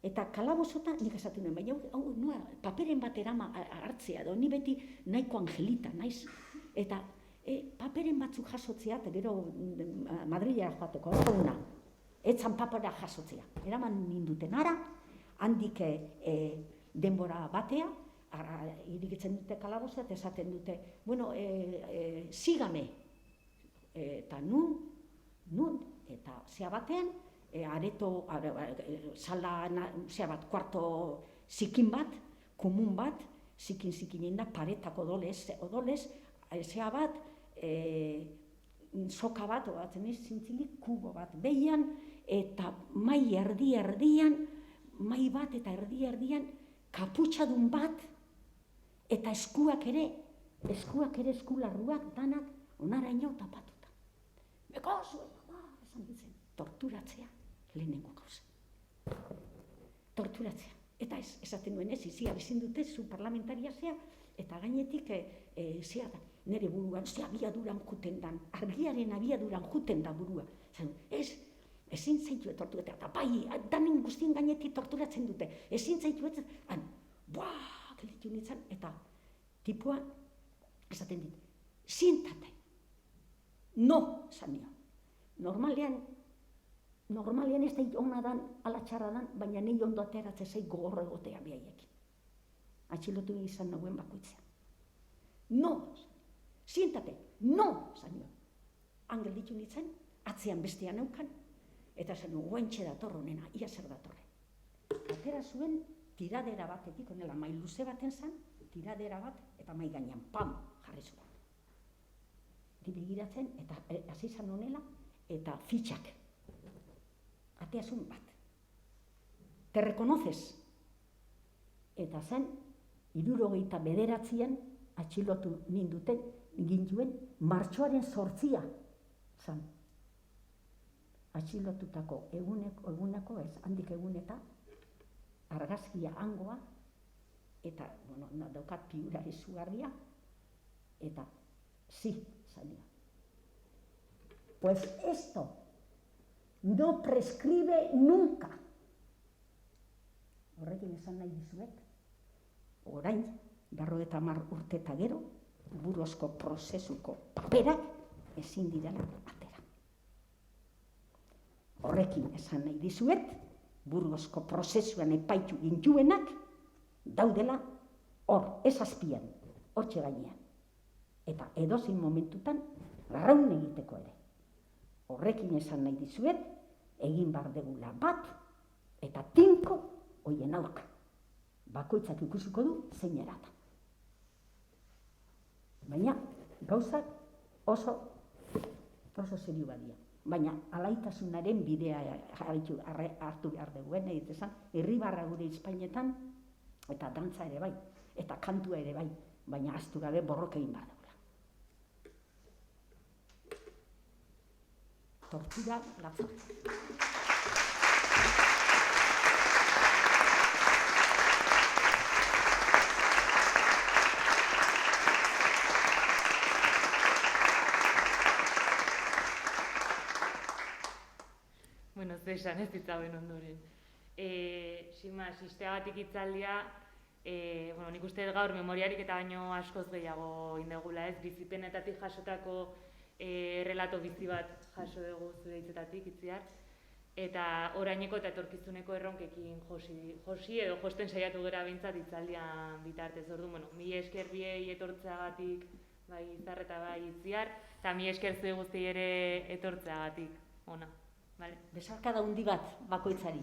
Eta kalabozota nik esatu nuen, baina paperen bat hartzea, ni beti nahiko angelita, naiz. Eta paperen batzuk jasotzea, eta gero Madrilera joateko, etzan papera jasotzea. Eraman ninduten ara, handik denbora batea, irikitzen dute kalaboza, eta esaten dute, sigame. Eta nun, eta zea batean, areto, sala, zea bat, kuarto zikin bat, komun bat, zikin da, paretako odolez, zea bat, soka bat, odatzen ez, zintzilik, kubo bat behian, eta mai erdian, mai bat eta erdian, kaputxadun bat, eta eskuak ere eskularruak danak onaraino tapatuta. Beko zuen, esan ditzen, torturatzea lehenengo gauza. Torturatzea. Eta esaten duen ez, izia bezin dute, zu parlamentaria zea, eta gainetik zea da, nire buruan, ze abiaduran juten dan, argiaren abiaduran juten da burua. Ezin zaitu torturatzea, eta bai, danen guztien gainetik torturatzen dute, ezin zaitu gelitu nintzen, eta tipua esaten dit, sientate. No, esan nio. Normalean ez da ona dan, ala txarra dan, baina nahi ondo ateratzen zait gogorro egotea bihaiekin. Atxilotu izan nagoen bakoitzean. No, sientate, no, esan nio. Angel ditu nintzen, atzean bestean neukan, eta esan nio, guaintxe dator honena, ia zer datorre. Atera zuen, tiradera batetik, onela, mai luze baten zan, tiradera bat, eta mai gainean, pam, jarri zuen. Begiratzen, eta hasi zan honela, eta fitxak. Ateazun bat. Te reconoces? Eta zen, 79an atxilotu ninduten, gintuen, martxoaren 8 zan. Atxilotutako eguneko, ez, handik eguneta, argazkia hangoa, eta, daukat piura izugarria, eta, sí, salía. Pues esto no prescribe nunca. Horrekin esan nahi dizuet, orain, 50 urte eta gero, Burgosko prozesuko paperak ezin direla atera. Horrekin esan nahi dizuet, Burgosko prozesuan epaitu gintuenak daudela hor, ez azpian, hortxe gainean. Eta edozin momentutan raun egiteko ere. Horrekin esan nahi dizuet, egin bar degula bat, eta tinko hoien aurka. Bakoitzak ikusiko du zein erata. Baina, gauzak oso serio badia. baina alaitasunaren bidea hartu behar duguen, egitezan, irribarra gure Espainetan, eta dantza ere bai, eta kantua ere bai, baina ahaztu gabe borroka egin behar dugula. Tortura latza.
Bueno, zesan ez ditzaben ondoren. Sima, sisteagatik hitzaldia, nik uste gaur memoriarik eta baino askoz gehiago indegula, ez? Bizipenetatik jasotako relato bizi bat jaso dugu zure hitzetatik, Itziar. Eta oraineko eta etorkizuneko erronkekin josi edo josten saiatu gara behintzat hitzaldian bitartez. Orduan, mila esker biei etortzeagatik, bai Izar eta bai Itziar, eta mila esker zuei guztiei ere etortzeagatik. Ona. Vale.
Besarkada handi bat bakoitzari.